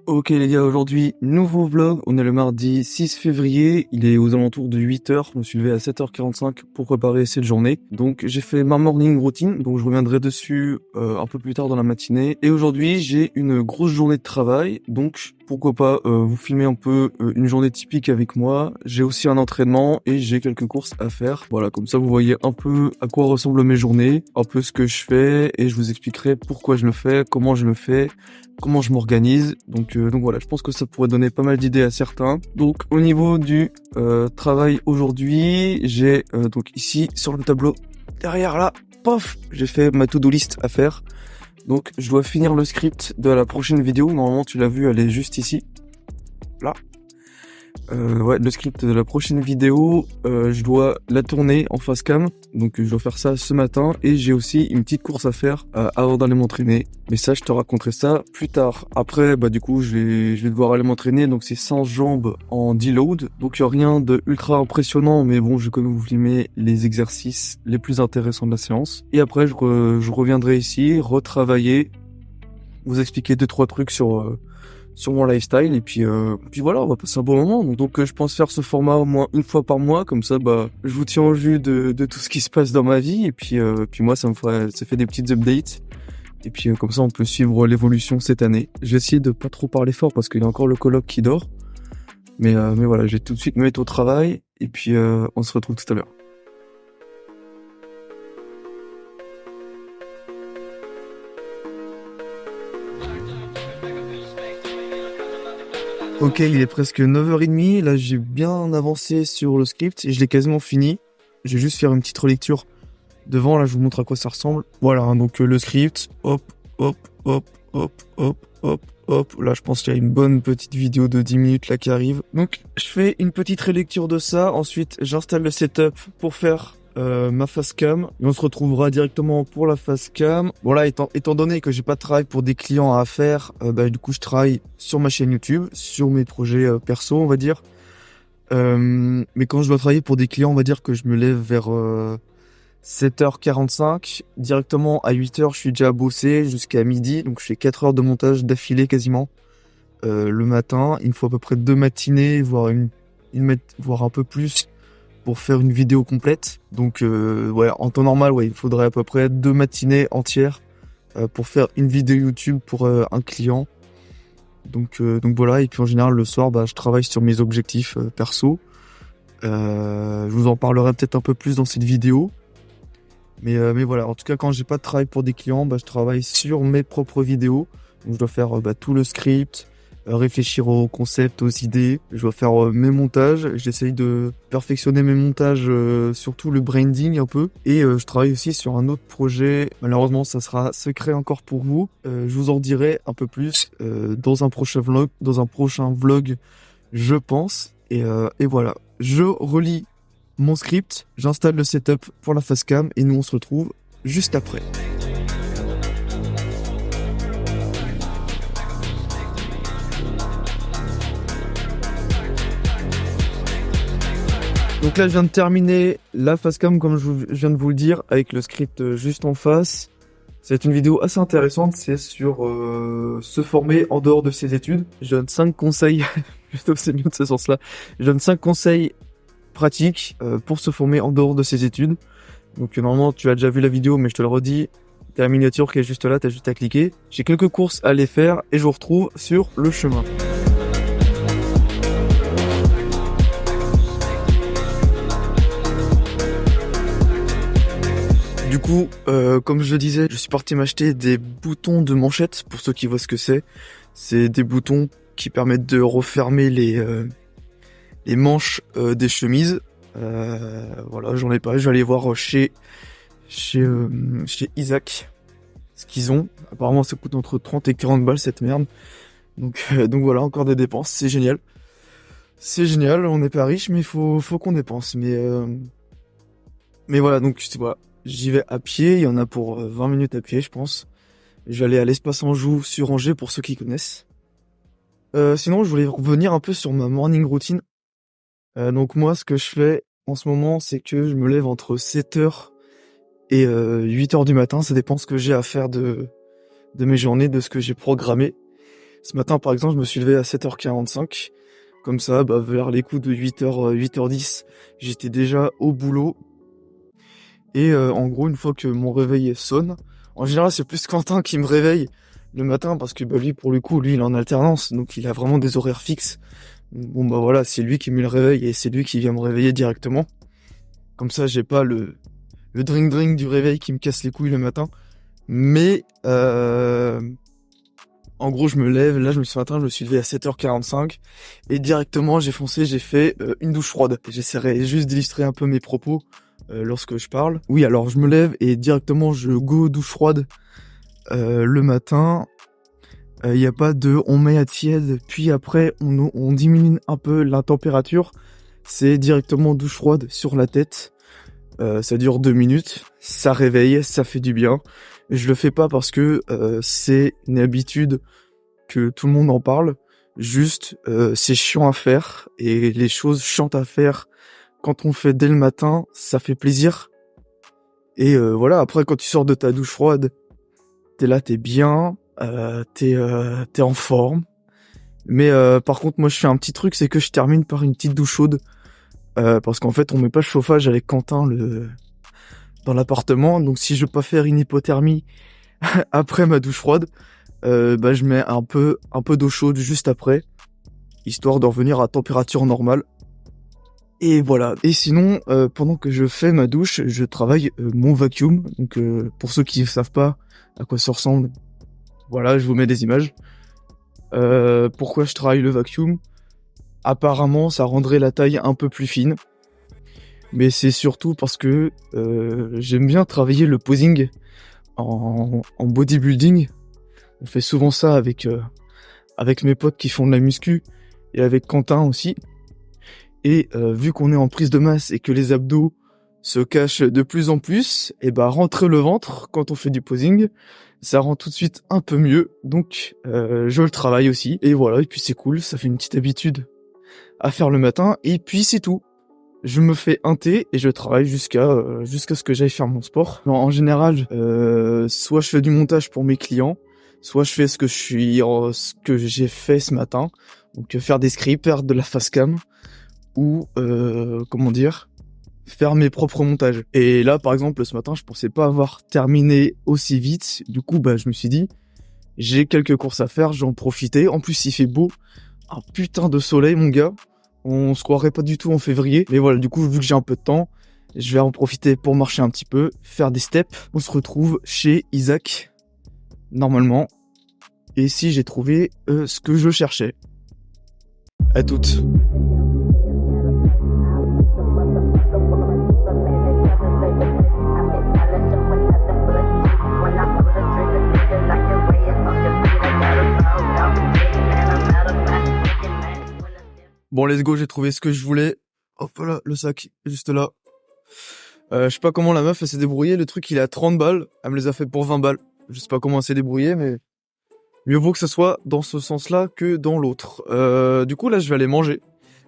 Ok les gars, aujourd'hui, nouveau vlog, on est le mardi 6 février, il est aux alentours de 8h, je me suis levé à 7h45 pour préparer cette journée. Donc j'ai fait ma morning routine, donc je reviendrai dessus un peu plus tard dans la matinée. Et aujourd'hui, j'ai une grosse journée de travail, donc pourquoi pas vous filmer un peu une journée typique avec moi. J'ai aussi un entraînement et j'ai quelques courses à faire. Voilà, comme ça vous voyez un peu à quoi ressemblent mes journées, un peu ce que je fais et je vous expliquerai pourquoi je le fais, comment je le fais, comment je m'organise. Donc voilà, je pense que ça pourrait donner pas mal d'idées à certains. Donc au niveau du travail aujourd'hui, j'ai donc ici sur le tableau derrière là, pof, j'ai fait ma to-do list à faire. Donc je dois finir le script de la prochaine vidéo. Normalement tu l'as vu, elle est juste ici. Là. Ouais, le script de la prochaine vidéo, je dois la tourner en face cam, donc je dois faire ça ce matin, et j'ai aussi une petite course à faire avant d'aller m'entraîner, mais ça je te raconterai ça plus tard. Après bah du coup je vais devoir aller m'entraîner, donc c'est 100 jambes en deload, donc il y a rien de ultra impressionnant, mais bon je vais quand même vous filmer les exercices les plus intéressants de la séance, et après je reviendrai ici, retravailler, vous expliquer 2-3 trucs sur mon lifestyle, et puis voilà, on va passer un bon moment. Donc je pense faire ce format au moins une fois par mois, comme ça bah je vous tiens au jus de tout ce qui se passe dans ma vie, et puis moi ça fait des petites updates, et puis comme ça on peut suivre l'évolution cette année. Je vais essayer de pas trop parler fort parce qu'il y a encore le coloc qui dort, mais voilà, je vais tout de suite me mettre au travail, et puis on se retrouve tout à l'heure. Ok, il est presque 9h30, là j'ai bien avancé sur le script et je l'ai quasiment fini. Je vais juste faire une petite relecture devant, là je vous montre à quoi ça ressemble. Voilà, hein, donc le script, hop, hop, hop, hop, hop, hop, hop. Là je pense qu'il y a une bonne petite vidéo de 10 minutes là qui arrive. Donc je fais une petite relecture de ça, ensuite j'installe le setup pour faire ma face cam, et on se retrouvera directement pour la face cam. Bon là, étant donné que j'ai pas de travail pour des clients à faire, bah, du coup je travaille sur ma chaîne YouTube, sur mes projets perso on va dire. Mais quand je dois travailler pour des clients, on va dire que je me lève vers 7h45, directement à 8h je suis déjà bossé jusqu'à midi, donc je fais 4 heures de montage d'affilée quasiment le matin. Il me faut à peu près 2 matinées, voire un peu plus, pour faire une vidéo complète. Donc ouais, en temps normal, ouais, il faudrait à peu près 2 matinées entières pour faire une vidéo YouTube pour un client. Donc voilà, et puis en général le soir, bah, je travaille sur mes objectifs perso. Je vous en parlerai peut-être un peu plus dans cette vidéo. Mais voilà, en tout cas quand j'ai pas de travail pour des clients, bah, je travaille sur mes propres vidéos. Donc je dois faire tout le script, réfléchir aux concepts, aux idées. Je dois faire mes montages. J'essaye de perfectionner mes montages, surtout le branding un peu. Et je travaille aussi sur un autre projet. Malheureusement, ça sera secret encore pour vous. Je vous en dirai un peu plus dans un prochain vlog, je pense. Et voilà, je relis mon script, j'installe le setup pour la face cam et nous on se retrouve juste après. Donc là je viens de terminer la facecam comme je viens de vous le dire, avec le script juste en face. C'est une vidéo assez intéressante, c'est sur se former en dehors de ses études. Je donne 5 conseils, plutôt c'est mieux de ce sens-là. Je donne 5 conseils pratiques pour se former en dehors de ses études. Donc normalement tu as déjà vu la vidéo, mais je te le redis, t'as la miniature qui est juste là, t'as juste à cliquer. J'ai quelques courses à aller faire et je vous retrouve sur le chemin. Du coup, comme je le disais, je suis parti m'acheter des boutons de manchette, pour ceux qui voient ce que c'est. C'est des boutons qui permettent de refermer les manches des chemises. Voilà, j'en ai pas. Je vais aller voir chez Isaac ce qu'ils ont. Apparemment, ça coûte entre 30 et 40 balles cette merde. Donc voilà, encore des dépenses. C'est génial. C'est génial. On n'est pas riche, mais faut qu'on dépense. Mais voilà, donc voilà. J'y vais à pied, il y en a pour 20 minutes à pied, je pense. Je vais aller à l'Espace Anjou sur Angers pour ceux qui connaissent. Sinon, je voulais revenir un peu sur ma morning routine. Donc moi, ce que je fais en ce moment, c'est que je me lève entre 7h et 8h du matin. Ça dépend ce que j'ai à faire de mes journées, de ce que j'ai programmé. Ce matin, par exemple, je me suis levé à 7h45. Comme ça, vers les coups de 8h, 8h10, j'étais déjà au boulot. Et en gros, une fois que mon réveil sonne, en général, c'est plus Quentin qui me réveille le matin parce que lui, pour le coup, lui, il est en alternance, donc il a vraiment des horaires fixes. Bon, voilà, c'est lui qui me le réveille et c'est lui qui vient me réveiller directement. Comme ça, j'ai pas le drink du réveil qui me casse les couilles le matin. Mais en gros, je me lève, là, ce matin, je me suis levé à 7h45 et directement, j'ai fait une douche froide. J'essaierai juste d'illustrer un peu mes propos lorsque je parle. Oui, alors je me lève et directement, je go douche froide le matin. Il y a pas de on met à tiède, puis après, on diminue un peu la température. C'est directement douche froide sur la tête. Ça dure 2 minutes, ça réveille, ça fait du bien. Je le fais pas parce que c'est une habitude que tout le monde en parle. Juste, c'est chiant à faire et les choses chiantes à faire quand on le fait dès le matin, ça fait plaisir. Et voilà, après quand tu sors de ta douche froide, t'es là, t'es bien, t'es en forme. Mais par contre, moi je fais un petit truc, c'est que je termine par une petite douche chaude. Parce qu'en fait, on met pas le chauffage avec Quentin dans l'appartement. Donc si je veux pas faire une hypothermie après ma douche froide, je mets un peu d'eau chaude juste après, histoire de revenir à température normale. Et voilà. Et sinon, pendant que je fais ma douche, je travaille mon vacuum. Donc pour ceux qui ne savent pas à quoi ça ressemble, voilà, je vous mets des images. Pourquoi je travaille le vacuum ? Apparemment, ça rendrait la taille un peu plus fine. Mais c'est surtout parce que j'aime bien travailler le posing en bodybuilding. On fait souvent ça avec mes potes qui font de la muscu et avec Quentin aussi. Et vu qu'on est en prise de masse et que les abdos se cachent de plus en plus, et rentrer le ventre quand on fait du posing, ça rend tout de suite un peu mieux. Donc je le travaille aussi. Et voilà, et puis c'est cool, ça fait une petite habitude à faire le matin. Et puis c'est tout. Je me fais un thé et je travaille jusqu'à ce que j'aille faire mon sport. Alors, en général, soit je fais du montage pour mes clients, soit je fais ce que j'ai fait ce matin, donc faire des scripts, faire de la facecam ou faire mes propres montages. Et là, par exemple, ce matin, je pensais pas avoir terminé aussi vite. Du coup, je me suis dit, j'ai quelques courses à faire, j'en profiter. En plus, il fait beau, un putain de soleil, mon gars. On se croirait pas du tout en février. Mais voilà, du coup, vu que j'ai un peu de temps, je vais en profiter pour marcher un petit peu, faire des steps. On se retrouve chez Isaac, normalement. Et ici, j'ai trouvé ce que je cherchais. À toutes. Bon, let's go, j'ai trouvé ce que je voulais. Hop là, le sac, juste là. Je sais pas comment la meuf elle s'est débrouillée, le truc il est à 30 balles, elle me les a fait pour 20 balles. Je sais pas comment elle s'est débrouillée, mais mieux vaut que ce soit dans ce sens-là que dans l'autre. Du coup là je vais aller manger.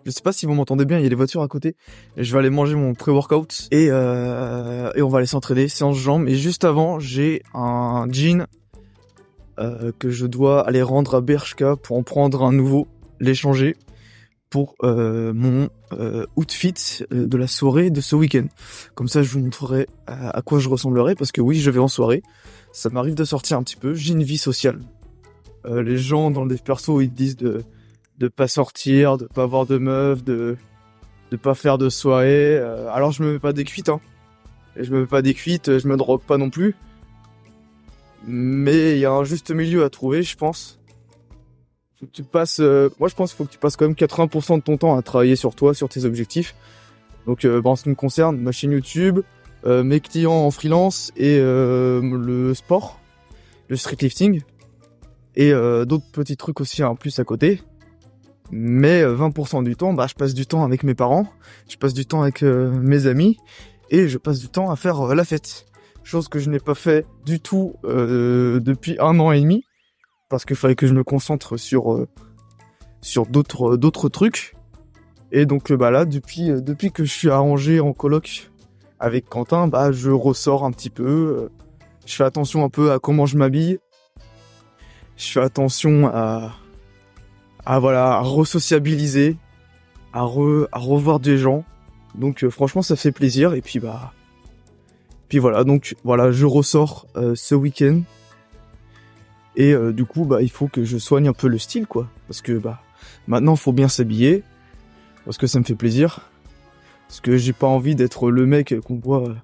Je sais pas si vous m'entendez bien, il y a des voitures à côté. Je vais aller manger mon pré-workout et on va aller s'entraîner, séance jambes. Et juste avant, j'ai un jean que je dois aller rendre à Bershka pour en prendre un nouveau, l'échanger pour mon outfit de la soirée de ce week-end. Comme ça, je vous montrerai à quoi je ressemblerai, parce que oui, je vais en soirée. Ça m'arrive de sortir un petit peu. J'ai une vie sociale. Les gens dans le dev perso, ils disent de pas sortir, de pas avoir de meufs, de pas faire de soirée. Alors je me mets pas des cuites, hein. Et je me mets pas des cuites, je me drogue pas non plus. Mais il y a un juste milieu à trouver, je pense. Faut que tu passes, moi je pense qu'il faut que tu passes quand même 80% de ton temps à travailler sur toi, sur tes objectifs. Donc en ce qui me concerne, ma chaîne YouTube, mes clients en freelance et le sport, le streetlifting et d'autres petits trucs aussi en plus à côté. Mais 20% du temps, je passe du temps avec mes parents, je passe du temps avec mes amis et je passe du temps à faire la fête. Chose que je n'ai pas fait du tout depuis 1 an et demi. Parce qu'il fallait que je me concentre sur d'autres trucs. Et donc là, depuis que je suis arrangé en coloc avec Quentin, je ressors un petit peu. Je fais attention un peu à comment je m'habille. Je fais attention à voilà, à re-sociabiliser, à revoir des gens. Donc franchement ça fait plaisir et puis voilà, donc voilà, je ressors ce week-end et du coup il faut que je soigne un peu le style quoi, parce que maintenant faut bien s'habiller parce que ça me fait plaisir, parce que j'ai pas envie d'être le mec qu'on voit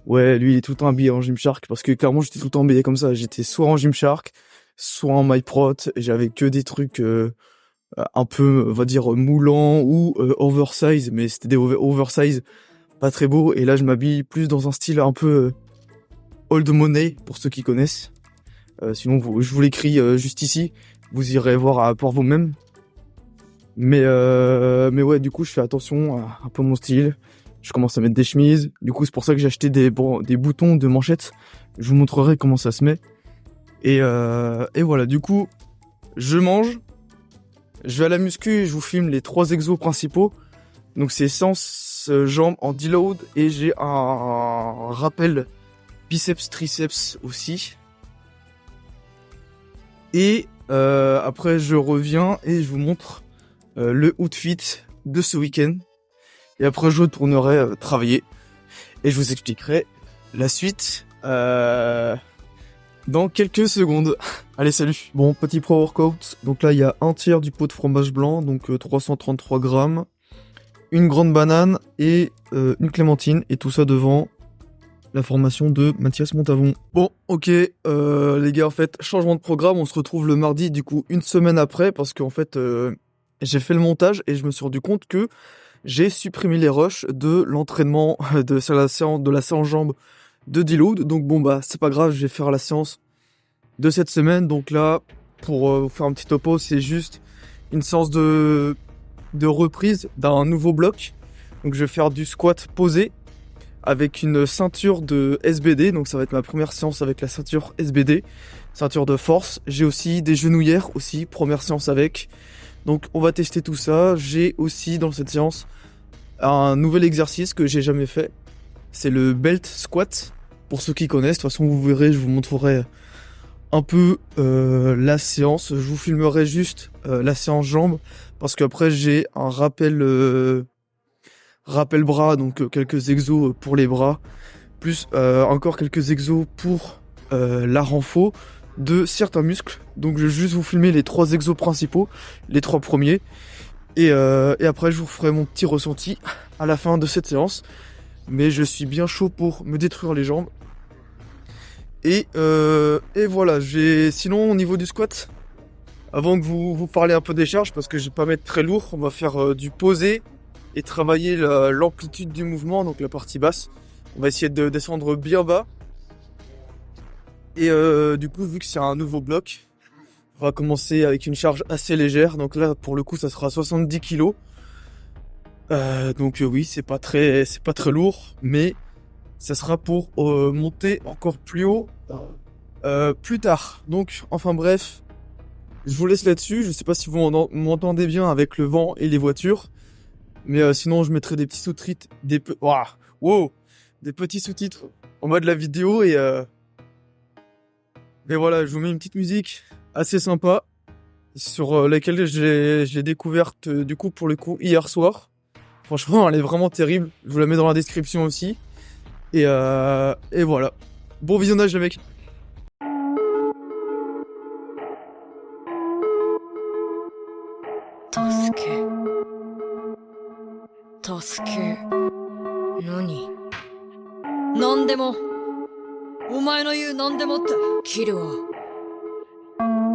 ouais lui il est tout le temps habillé en Gymshark, parce que clairement j'étais tout le temps habillé comme ça, j'étais soit en Gymshark, soit en MyProt, et j'avais que des trucs un peu on va dire moulants ou oversize, mais c'était des oversize pas très beau, et là je m'habille plus dans un style un peu old money pour ceux qui connaissent. Sinon je vous l'écris juste ici, vous irez voir pour vous-même. Mais ouais, du coup je fais attention à un peu mon style. Je commence à mettre des chemises. Du coup c'est pour ça que j'ai acheté des boutons de manchettes. Je vous montrerai comment ça se met. Et voilà, du coup je mange. Je vais à la muscu et je vous filme les 3 exos principaux. Donc c'est séance jambes en deload et j'ai un rappel biceps triceps aussi. Et après je reviens et je vous montre le outfit de ce week-end. Et après je retournerai travailler et je vous expliquerai la suite dans quelques secondes. Allez, salut. Bon, petit pro-workout. Donc là il y a un tiers du pot de fromage blanc, donc 333 grammes. Une grande banane et une clémentine, et tout ça devant la formation de Mathias Montavon. Bon, ok, les gars, en fait, changement de programme, on se retrouve le mardi, du coup, une semaine après, parce qu'en fait, j'ai fait le montage et je me suis rendu compte que j'ai supprimé les rushs de l'entraînement de la séance jambes de deload. Donc bon, c'est pas grave, je vais faire la séance de cette semaine. Donc là, pour vous faire un petit topo, c'est juste une séance de reprise d'un nouveau bloc. Donc je vais faire du squat posé avec une ceinture de SBD. Donc ça va être ma première séance avec la ceinture SBD, ceinture de force. J'ai aussi des genouillères aussi, première séance avec. Donc on va tester tout ça. J'ai aussi dans cette séance un nouvel exercice que j'ai jamais fait. C'est le belt squat. Pour ceux qui connaissent, de toute façon vous verrez, je vous montrerai un peu la séance. Je vous filmerai juste la séance jambes, parce qu'après j'ai un rappel bras, donc quelques exos pour les bras, plus encore quelques exos pour la renfo de certains muscles. Donc je vais juste vous filmer les 3 exos principaux, les 3 premiers, et après je vous ferai mon petit ressenti à la fin de cette séance. Mais je suis bien chaud pour me détruire les jambes. Et voilà, sinon au niveau du squat, avant que vous parlez un peu des charges, parce que je vais pas mettre très lourd, on va faire du posé et travailler l'amplitude du mouvement, donc la partie basse. On va essayer de descendre bien bas. Et du coup, vu que c'est un nouveau bloc, on va commencer avec une charge assez légère. Donc là, pour le coup, ça sera 70 kg. Donc oui, c'est pas très lourd, mais ça sera pour monter encore plus haut plus tard. Donc, enfin bref, je vous laisse là-dessus. Je sais pas si vous m'entendez bien avec le vent et les voitures, mais sinon je mettrai des petits sous-titres, des petits sous-titres en bas de la vidéo, et voilà, je vous mets une petite musique assez sympa sur laquelle je l'ai découverte du coup pour le coup hier soir. Franchement, elle est vraiment terrible. Je vous la mets dans la description aussi. Et voilà. Bon visionnage les mecs. Nani? Nandemo. Omae no言う何でもってキルは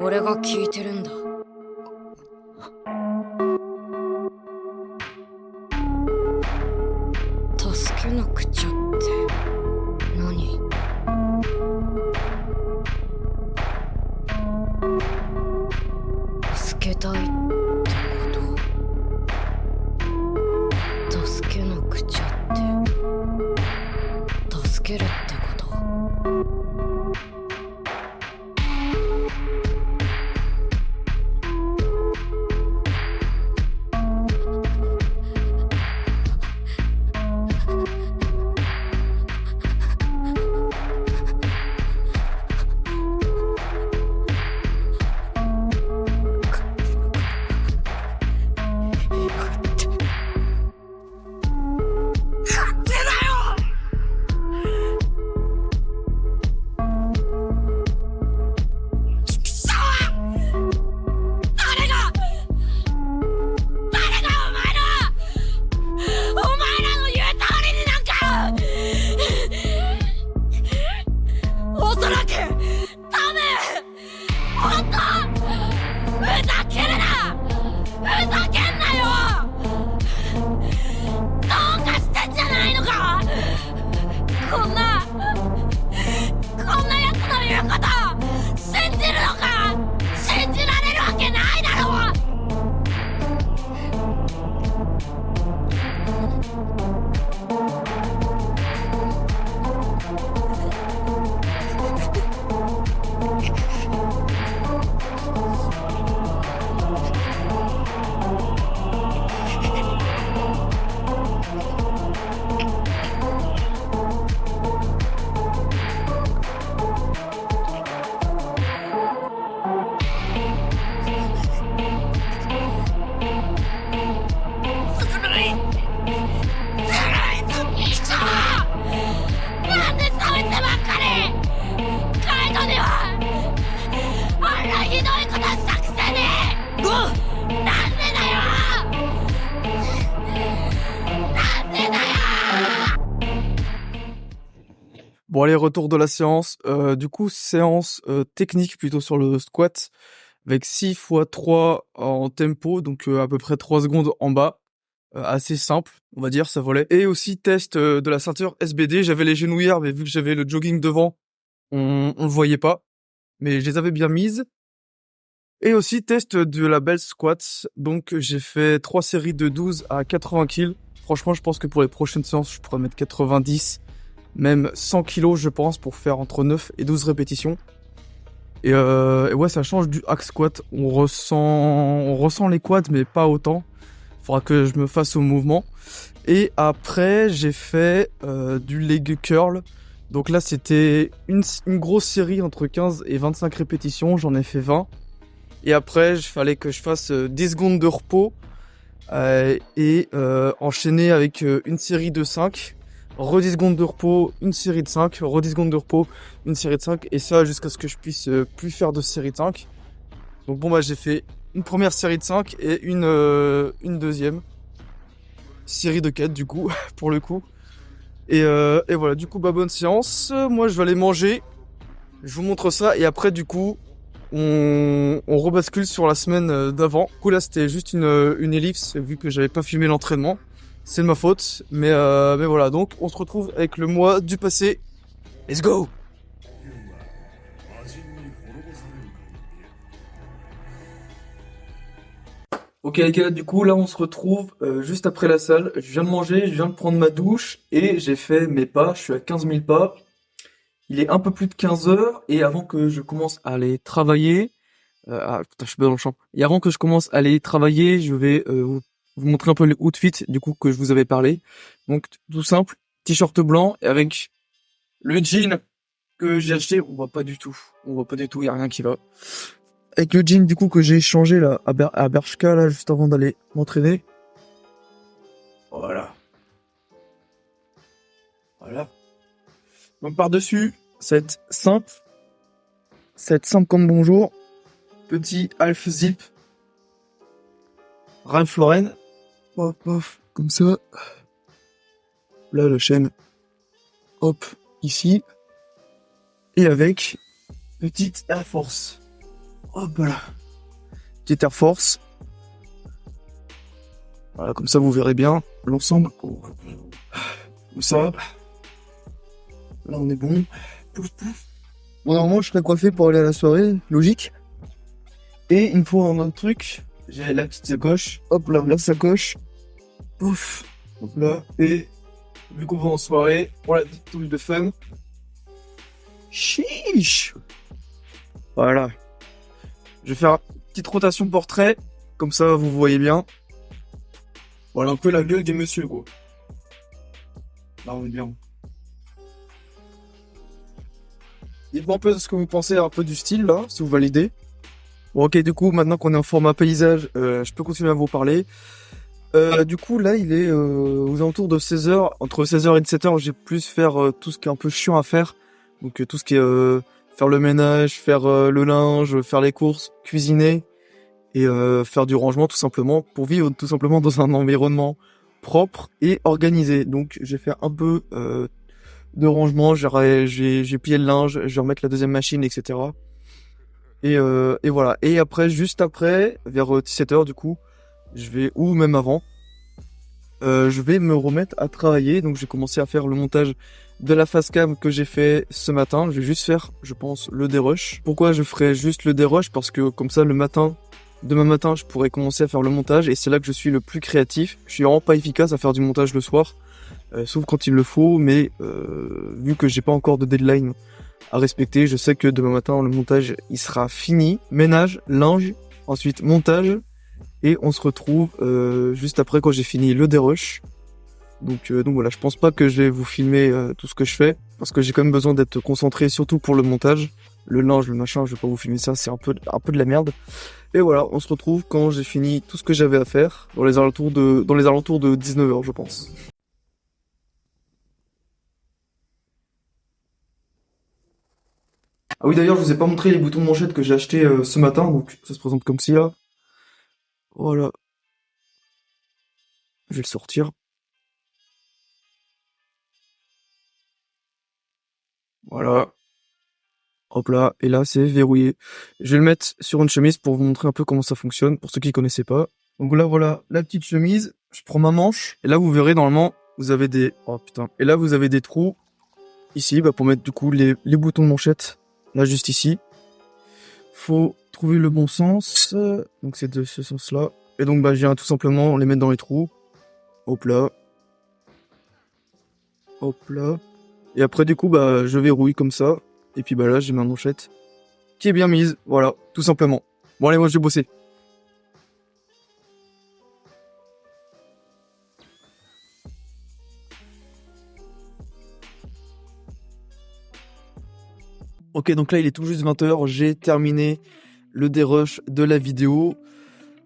俺が聞いてるんだ。助けなくちゃって何？助けたいってこと？助けなくちゃって助けるってこと？ Bon allez, retour de la séance. Du coup, séance technique plutôt sur le squat avec 6 fois 3 en tempo, donc à peu près 3 secondes en bas. Assez simple, on va dire, ça volait. Et aussi test de la ceinture SBD. J'avais les genouillères, mais vu que j'avais le jogging devant, on le voyait pas. Mais je les avais bien mises. Et aussi test de la belle squat. Donc j'ai fait 3 séries de 12 à 80 kg. Franchement, je pense que pour les prochaines séances, je pourrais mettre 90, même 100 kg, je pense, pour faire entre 9 et 12 répétitions. Et ouais, ça change du hack squat. On ressent les quads, mais pas autant. Faudra que je me fasse au mouvement. Et après, j'ai fait du leg curl. Donc là, c'était une grosse série entre 15 et 25 répétitions. J'en ai fait 20. Et après, il fallait que je fasse 10 secondes de repos et enchaîner avec une série de 5. 10 secondes de repos, une série de 5. 10 secondes de repos, une série de 5. Et ça jusqu'à ce que je puisse plus faire de série de 5. Donc bon, bah j'ai fait une première série de 5 et une deuxième série de 4 du coup, pour le coup. Et voilà, du coup, bah bonne séance. Moi, je vais aller manger. Je vous montre ça. Et après, du coup, on rebascule sur la semaine d'avant. Du coup, là, c'était juste une ellipse, vu que j'avais pas filmé l'entraînement. C'est de ma faute. Mais voilà, donc on se retrouve avec le mois du passé. Let's go! Ok les gars, du coup là on se retrouve juste après la salle. Je viens de manger, je viens de prendre ma douche et j'ai fait mes pas. Je suis à 15 000 pas. Il est un peu plus de 15 heures et avant que je commence à aller travailler, ah putain je suis pas dans le champ. Et avant que je commence à aller travailler, je vais vous montrer un peu le outfit du coup que je vous avais parlé. Donc tout simple, t-shirt blanc et avec le jean que j'ai acheté. On voit pas du tout, y a rien qui va. Avec le jean du coup que j'ai changé là à Bershka là juste avant d'aller m'entraîner. Voilà. Voilà. Donc par-dessus, cette simple comme bonjour, petit half zip, Ralph Lauren, hop, hop, comme ça. Là la chaîne, hop, ici. Et avec petite Air Force. Hop là. Petite Air Force. Voilà, comme ça vous verrez bien l'ensemble. Comme ça. Là on est bon. Pouf pouf. Bon normalement je serais coiffé pour aller à la soirée, logique. Et il me faut un autre truc. J'ai la petite sacoche. Hop là, la sacoche. Pouf. Hop là. Et vu qu'on va en soirée, pour la petite touche de fun. Chiche. Voilà. Je vais faire une petite rotation portrait. Comme ça vous voyez bien. Voilà un peu la gueule des messieurs quoi. Là on est bien. Dites-moi un peu ce que vous pensez un peu du style là, si vous validez. Bon ok, du coup maintenant qu'on est en format paysage, je peux continuer à vous parler. Du coup là il est aux alentours de 16h, entre 16h et 17h j'ai plus faire tout ce qui est un peu chiant à faire. Donc tout ce qui est faire le ménage, faire le linge, faire les courses, cuisiner et faire du rangement tout simplement pour vivre tout simplement dans un environnement propre et organisé. Donc j'ai fait un peu de rangement, j'ai plié le linge, je vais remettre la deuxième machine, etc. Et voilà. Et après, juste après, vers 17h du coup, je vais, ou même avant, je vais me remettre à travailler. Donc j'ai commencé à faire le montage de la facecam que j'ai fait ce matin. Je vais juste faire, je pense, le dérush. Pourquoi je ferai juste le dérush? Parce que comme ça, demain matin, je pourrai commencer à faire le montage. Et c'est là que je suis le plus créatif. Je suis vraiment pas efficace à faire du montage le soir. Sauf quand il le faut, mais vu que j'ai pas encore de deadline à respecter, je sais que demain matin le montage il sera fini, ménage, linge, ensuite montage, et on se retrouve juste après quand j'ai fini le dérush. Donc voilà, je pense pas que je vais vous filmer tout ce que je fais, parce que j'ai quand même besoin d'être concentré, surtout pour le montage. Le linge, le machin, je vais pas vous filmer ça, c'est un peu de la merde. Et voilà, on se retrouve quand j'ai fini tout ce que j'avais à faire, dans les alentours de 19h je pense. Ah oui, d'ailleurs, je vous ai pas montré les boutons de manchette que j'ai acheté ce matin, donc ça se présente comme ci là. Voilà. Je vais le sortir. Voilà. Hop là, et là c'est verrouillé. Je vais le mettre sur une chemise pour vous montrer un peu comment ça fonctionne, pour ceux qui connaissaient pas. Donc là voilà, la petite chemise, je prends ma manche, et là vous verrez normalement, vous avez des... Oh putain. Et là vous avez des trous, ici, bah, pour mettre du coup les boutons de manchette, là juste ici. Faut trouver le bon sens, donc c'est de ce sens-là. Et donc bah je viens tout simplement les mettre dans les trous. Hop là. Hop là. Et après du coup bah je verrouille comme ça. Et puis bah là j'ai ma manchette qui est bien mise, voilà, tout simplement. Bon allez, moi je vais bosser. Ok, donc là il est tout juste 20h, j'ai terminé le dérush de la vidéo.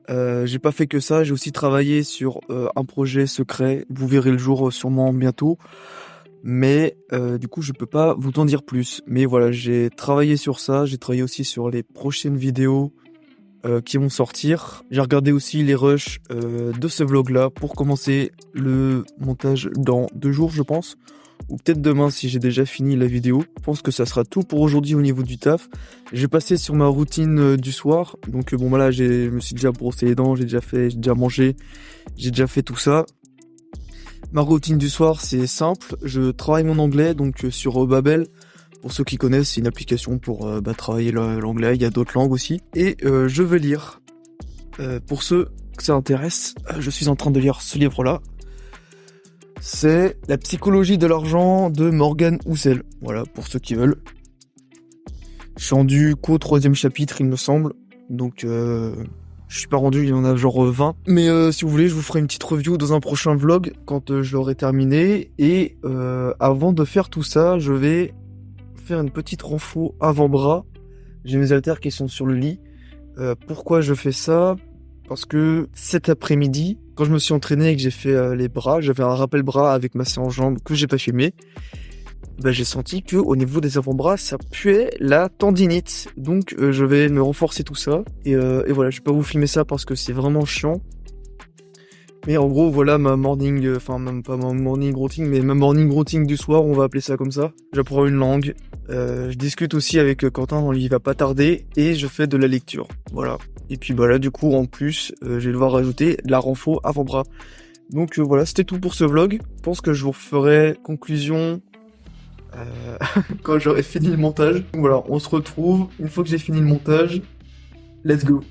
J'ai pas fait que ça, j'ai aussi travaillé sur un projet secret, vous verrez le jour sûrement bientôt. Mais du coup je peux pas vous en dire plus. Mais voilà, j'ai travaillé sur ça, j'ai travaillé aussi sur les prochaines vidéos qui vont sortir. J'ai regardé aussi les rushs de ce vlog là pour commencer le montage dans 2 jours je pense. Ou peut-être demain si j'ai déjà fini la vidéo. Je pense que ça sera tout pour aujourd'hui au niveau du taf. J'ai passé sur ma routine du soir. Donc bon voilà, je me suis déjà brossé les dents, j'ai déjà mangé, j'ai déjà fait tout ça. Ma routine du soir c'est simple, je travaille mon anglais donc sur Babel. Pour ceux qui connaissent, c'est une application pour travailler l'anglais, il y a d'autres langues aussi. Et je vais lire. Pour ceux que ça intéresse, je suis en train de lire ce livre-là. C'est La psychologie de l'argent de Morgan Housel. Voilà, pour ceux qui veulent. Je suis rendu qu'au 3e chapitre, il me semble. Donc je suis pas rendu, il y en a genre 20. Mais si vous voulez, je vous ferai une petite review dans un prochain vlog quand je l'aurai terminé. Et avant de faire tout ça, je vais faire une petite renfo avant-bras. J'ai mes haltères qui sont sur le lit. Pourquoi je fais ça? Parce que cet après-midi, quand je me suis entraîné et que j'ai fait les bras, j'avais un rappel bras avec ma séance jambes que j'ai pas filmé. Bah, j'ai senti que au niveau des avant-bras, ça puait la tendinite. Donc je vais me renforcer tout ça. Et voilà, je vais pas vous filmer ça parce que c'est vraiment chiant. Mais en gros, voilà ma morning, enfin même pas ma morning routine, mais ma morning routine du soir, on va appeler ça comme ça. J'apprends une langue, je discute aussi avec Quentin, il va pas tarder, et je fais de la lecture, voilà. Et puis bah là, du coup, en plus, je vais devoir rajouter de la renfo avant-bras. Donc voilà, c'était tout pour ce vlog. Je pense que je vous ferai conclusion quand j'aurai fini le montage. Donc voilà, on se retrouve une fois que j'ai fini le montage. Let's go!